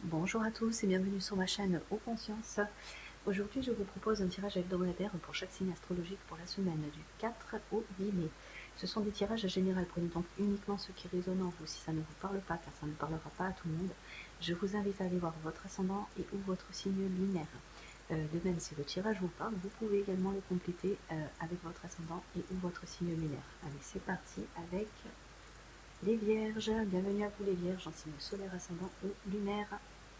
Bonjour à tous et bienvenue sur ma chaîne Eau Conscience. Aujourd'hui je vous propose un tirage hebdomadaire pour chaque signe astrologique pour la semaine du 4 au 10 mai. Ce sont des tirages généraux, prenez donc uniquement ce qui résonne en vous si ça ne vous parle pas, car ça ne parlera pas à tout le monde. Je vous invite à aller voir votre ascendant et ou votre signe lunaire. De même, si le tirage vous parle, vous pouvez également le compléter avec votre ascendant et ou votre signe lunaire. Allez, c'est parti avec les Vierges. Bienvenue à vous les Vierges en signe solaire, ascendant ou lunaire.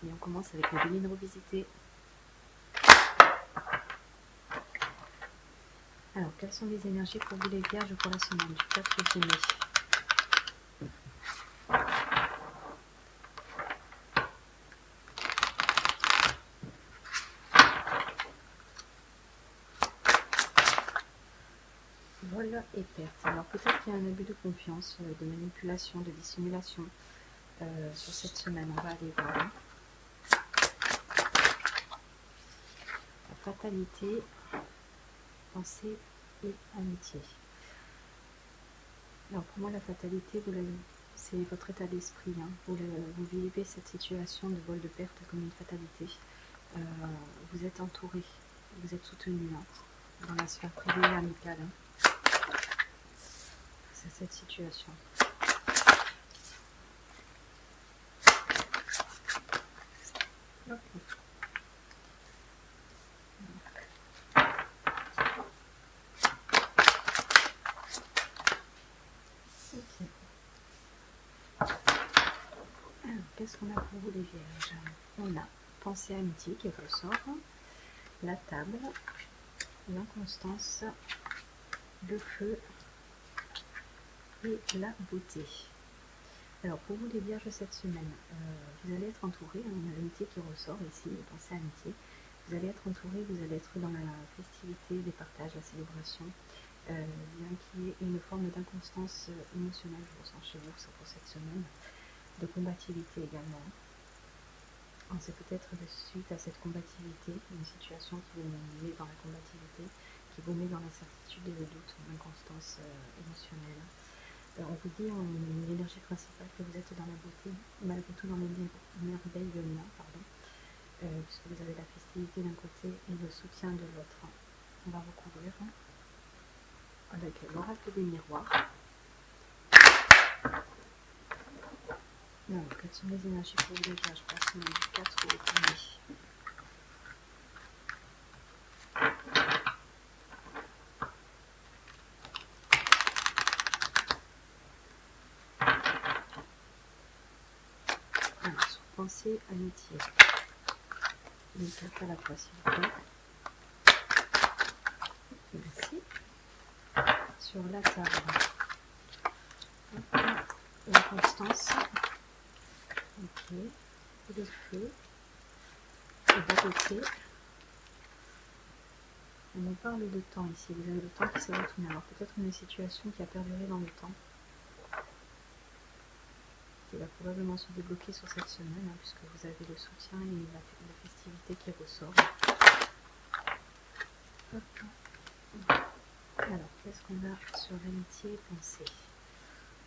Et on commence avec le Béline revisité. Alors, quelles sont les énergies pour vous les Vierges pour la semaine du 4 au 10 mai? Vol et perte. Alors peut-être qu'il y a un abus de confiance, de manipulation, de dissimulation sur cette semaine. On va aller voir. La fatalité, pensée et amitié. Alors pour moi, la fatalité, c'est votre état d'esprit. Hein. Vous vivez cette situation de vol de perte comme une fatalité. Vous êtes entouré, vous êtes soutenu dans la sphère privée et amicale. C'est cette situation. Okay. Alors, qu'est-ce qu'on a pour vous les Vierges? On a pensée amitié qui ressort, la table, l'inconstance, le feu et la beauté. Alors pour vous les Vierges cette semaine, vous allez être entouré, on a l'amitié qui ressort ici, pensée amitié. Vous allez être entouré, vous allez être dans la festivité, les partages, la célébration. Bien qu'il y ait une forme d'inconstance émotionnelle, je ressens chez vous, c'est pour cette semaine, de combativité également. C'est peut-être suite à cette combativité, une situation qui vous met dans la combativité, qui vous met dans l'incertitude et le doute, l'inconstance émotionnelle. On vous dit en l'énergie principale que vous êtes dans la beauté, malgré tout dans les merveilles de l'un, puisque vous avez la festivité d'un côté et le soutien de l'autre. On va recouvrir avec l'oracle des miroirs. Alors, quelles sont les énergies pour vous les Vierges pour la semaine du 4 au 10 mai? Alors, sur pensée, amitié. Une carte à la fois, s'il vous plaît. Merci. Sur la table, l'inconstance. Ok. Le feu. Et la beauté. On nous parle de temps ici. Vous avez le temps qui s'est retourné. Alors peut-être une situation qui a perduré dans le temps, qui va probablement se débloquer sur cette semaine, puisque vous avez le soutien et la festivité qui ressort. Hop. Alors, qu'est-ce qu'on a sur l'amitié et pensée?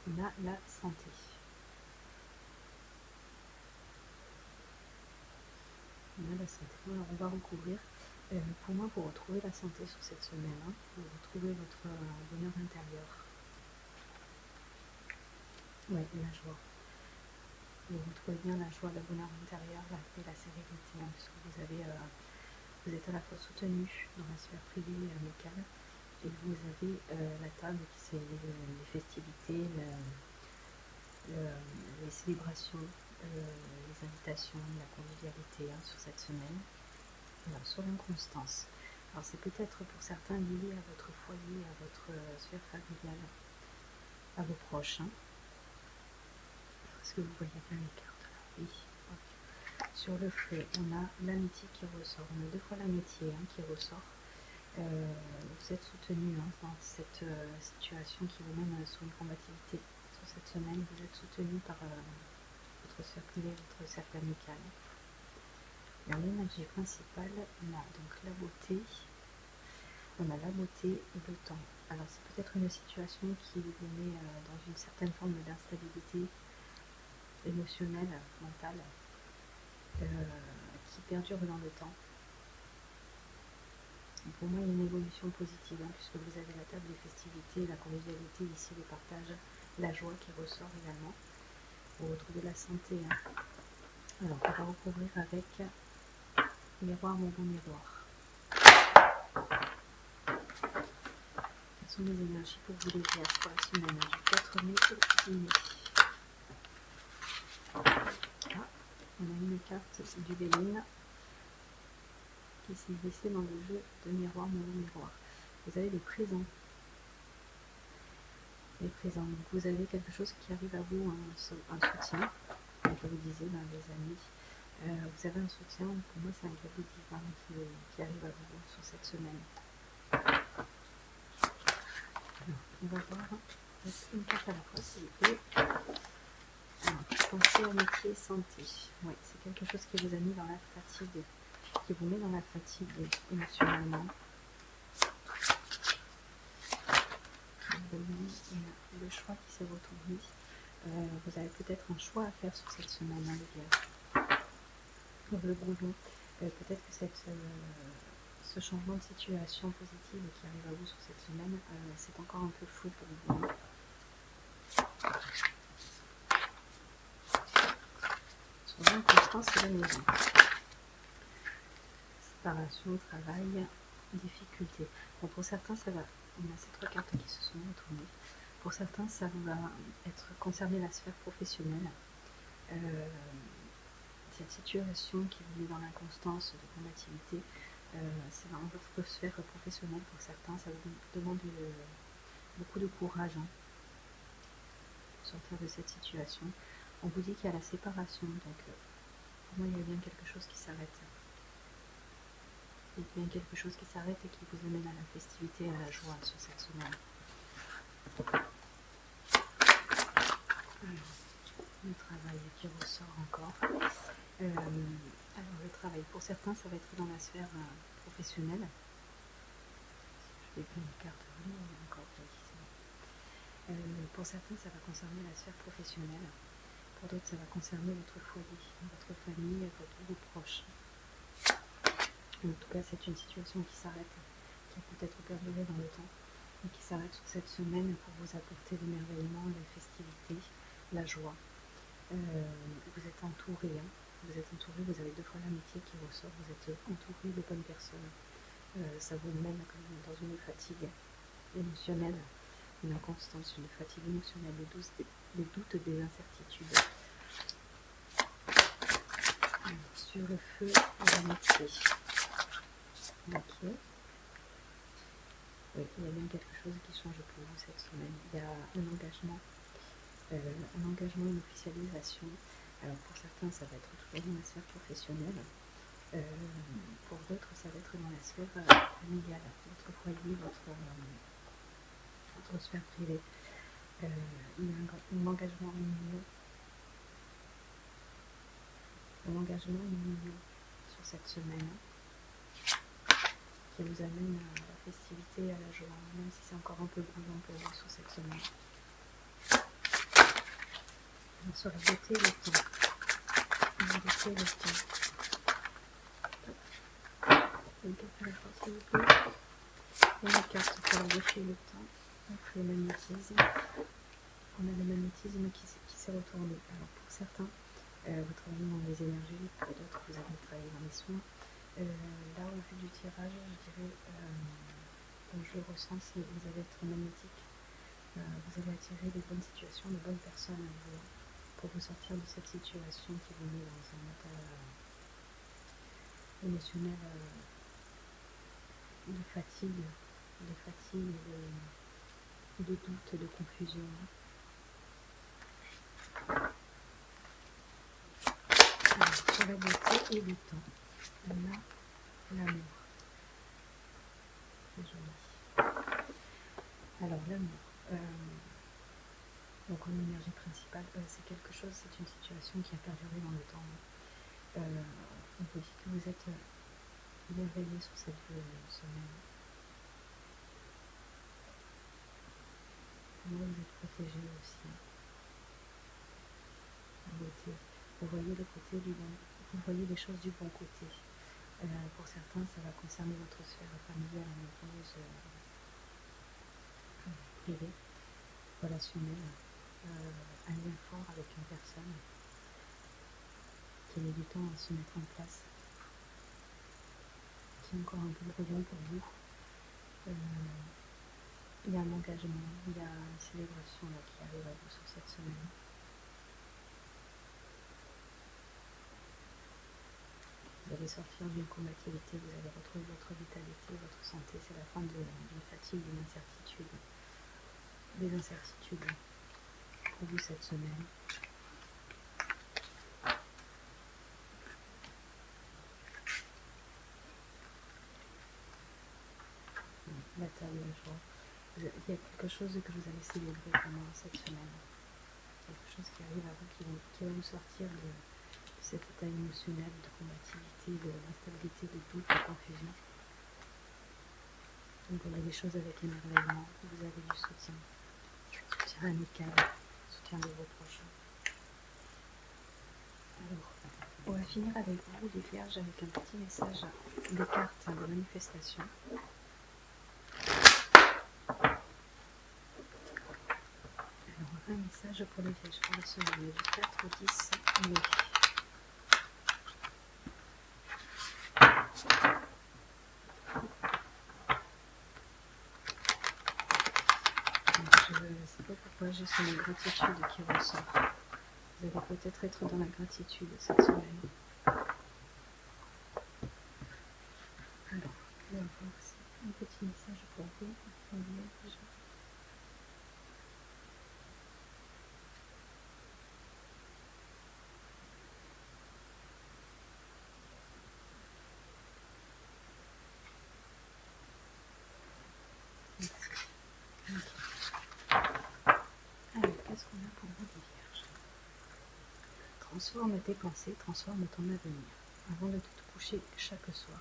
On a la santé. On a la santé. Alors, on va recouvrir. Pour moi, pour retrouver la santé sur cette semaine, pour retrouver votre bonheur intérieur. Oui, la joie. Vous retrouvez bien la joie, le bonheur intérieur, la paix, la sérénité, puisque vous êtes à la fois soutenu dans la sphère privée et amicale, et vous avez la table qui c'est les festivités, les célébrations, les invitations, la convivialité sur cette semaine. Alors, sur l'inconstance. Alors c'est peut-être pour certains lié à votre foyer, à votre sphère familiale, à vos proches. Est-ce que vous voyez bien les cartes là? Oui. Okay. Sur le feu, on a l'amitié qui ressort. On a deux fois l'amitié qui ressort. Vous êtes soutenu dans cette situation qui vous mène sur une combativité. Sur cette semaine, vous êtes soutenu par votre sphère privée, votre cercle amical. Dans l'énergie principale, on a donc la beauté, on a la beauté et le temps. Alors c'est peut-être une situation qui vous met dans une certaine forme d'instabilité émotionnelle, mentale. qui perdure dans le temps. Et pour moi, il y a une évolution positive, hein, puisque vous avez la table des festivités, la convivialité, ici le partage, la joie qui ressort également, autour de la santé. Hein. Alors, on va recouvrir avec miroir, mon beau miroir. Quelles sont les énergies pour vous les vierges pour la semaine du 4 mai au 10 mai? Ah, on a une carte du Béline qui s'est glissée dans le jeu de miroir, mon beau miroir. Vous avez les présents. Les présents. Donc vous avez quelque chose qui arrive à vous, un soutien. Comme je vous disais, ben, les amis. Vous avez un soutien. Pour moi, c'est un cadeau divin qui arrive à vous sur cette semaine. Alors, on va voir une carte à la fois, s'il vous plaît. Alors, pensée, amitié, santé. Oui, c'est quelque chose qui vous a mis dans la fatigue, qui vous met dans la fatigue émotionnellement. Le choix qui s'est retourné. Vous avez peut-être un choix à faire sur cette semaine, hein, les vierges. Pour le brouillon, peut-être que ce changement de situation positive qui arrive à vous sur cette semaine, c'est encore un peu flou pour vous. Sur l'inconstance et la maison. Séparation, travail, difficulté. Bon, pour certains, ça va. On a ces trois cartes qui se sont retournées. Pour certains, ça va être concerné la sphère professionnelle. Cette situation qui vous met dans l'inconstance de combativité, c'est dans votre sphère professionnelle. Pour certains, ça vous demande beaucoup de courage, hein, pour sortir de cette situation. On vous dit qu'il y a la séparation, donc pour moi, il y a bien quelque chose qui s'arrête. Il y a bien quelque chose qui s'arrête et qui vous amène à la festivité et à la joie sur cette semaine. Alors, le travail qui ressort encore. Alors, le travail, pour certains, ça va être dans la sphère professionnelle. Je vais prendre une carte vraiment encore ici. Pour certains, ça va concerner la sphère professionnelle. Pour d'autres, ça va concerner votre foyer, votre famille, vos proches. En tout cas, c'est une situation qui s'arrête, qui a peut-être perduré dans le temps, et qui s'arrête sur cette semaine pour vous apporter l'émerveillement, les festivités, la joie. Vous êtes entouré, hein. Vous êtes entouré, vous avez deux fois l'amitié qui ressort, vous êtes entouré de bonnes personnes. Ça vous mène comme dans une fatigue émotionnelle, une inconstance, une fatigue émotionnelle, des doutes, des incertitudes. Alors, sur le feu et l'amitié. Ok. Oui, il y a bien quelque chose qui change pour vous cette semaine. Il y a un engagement, une officialisation. Alors pour certains, ça va être toujours dans la sphère professionnelle. Pour d'autres, ça va être dans la sphère familiale, votre foyer, votre sphère privée. Il y a un engagement, une union. Un engagement, une union sur cette semaine, qui vous amène à la festivité et à la joie, même si c'est encore un peu brouillon pour vous sur cette semaine. Alors, sur la beauté et le temps. La beauté et le temps. Une carte à la fois, s'il vous plaît. Et une carte pour la beauté et le temps. Donc le magnétisme. On a le magnétisme qui s'est retourné. Alors pour certains, vous travaillez dans les énergies, pour d'autres, vous allez travailler dans les soins. Là, au vu du tirage, je dirais, comme je le ressens, c'est vous allez être magnétique. Vous allez attirer des bonnes situations, de bonnes personnes à vous, pour vous sortir de cette situation qui vous met dans un état émotionnel de fatigue, de doute, de confusion. Alors, sur la beauté et le temps, on a l'amour. C'est joli. Alors, l'amour. Donc, en énergie principale, c'est quelque chose, c'est une situation qui a perduré dans le temps. On vous dit que vous êtes émerveillé sur cette semaine. Pour moi, vous êtes protégé aussi. La beauté. Vous voyez le côté du bon. vous voyez les choses du bon côté. Pour certains, ça va concerner votre sphère familiale, amoureuse, privée, relationnelle, un lien fort avec une personne qui met du temps à se mettre en place, qui est encore un peu brouillon pour vous. Il y a un engagement, il y a une célébration là, qui arrive à vous sur cette semaine. Vous allez sortir d'une combativité, vous allez retrouver votre vitalité, votre santé. C'est la fin d'une fatigue, d'une incertitude. Des incertitudes pour vous cette semaine. La table de joie. Il y a quelque chose que vous allez célébrer pendant cette semaine. Quelque chose qui arrive à vous, qui va vous sortir de cet état émotionnel de combativité, d'instabilité, de doute, de confusion. Donc vous voyez les choses avec émerveillement. Vous avez du soutien amical, soutien de vos proches. Alors, on va finir avec vous, les vierges, avec un petit message des cartes de manifestation. Alors, un message pour les vierges pour la semaine du 4 au 10 mai. Je ne sais pas pourquoi j'ai ce mot gratitude qui ressort. Vous allez peut-être être dans la gratitude cette semaine. Alors, on va voir aussi un petit message pour vous, les vierges. Alors, qu'est-ce qu'on a pour vous, les vierges? Transforme tes pensées, transforme ton avenir. Avant de te coucher chaque soir,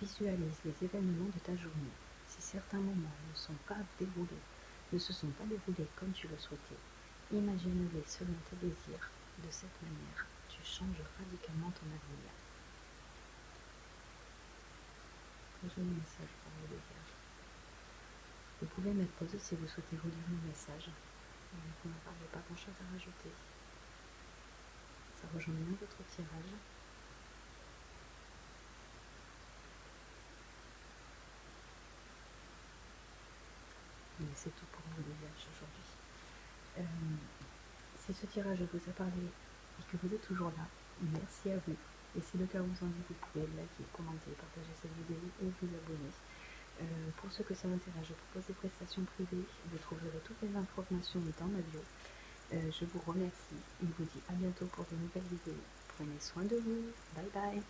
visualise les événements de ta journée. Si certains moments ne se sont pas déroulés comme tu le souhaitais, imagine-les selon tes désirs. De cette manière, tu changes radicalement ton avenir. Très joli message pour vous, les vierges. Vous pouvez mettre pause si vous souhaitez relire le message. Pour ma part, je n'ai pas grand-chose à rajouter. Ça rejoint bien votre tirage. Mais c'est tout pour vous, les vierges, aujourd'hui. Si ce tirage vous a parlé et que vous êtes toujours là, merci à vous. Et si le cœur vous en dit, vous pouvez liker, commenter, partager cette vidéo ou vous abonner. Pour ceux que ça m'intéresse, je propose des prestations privées. Vous trouverez toutes les informations dans ma bio. Je vous remercie et vous dis à bientôt pour de nouvelles vidéos. Prenez soin de vous. Bye bye.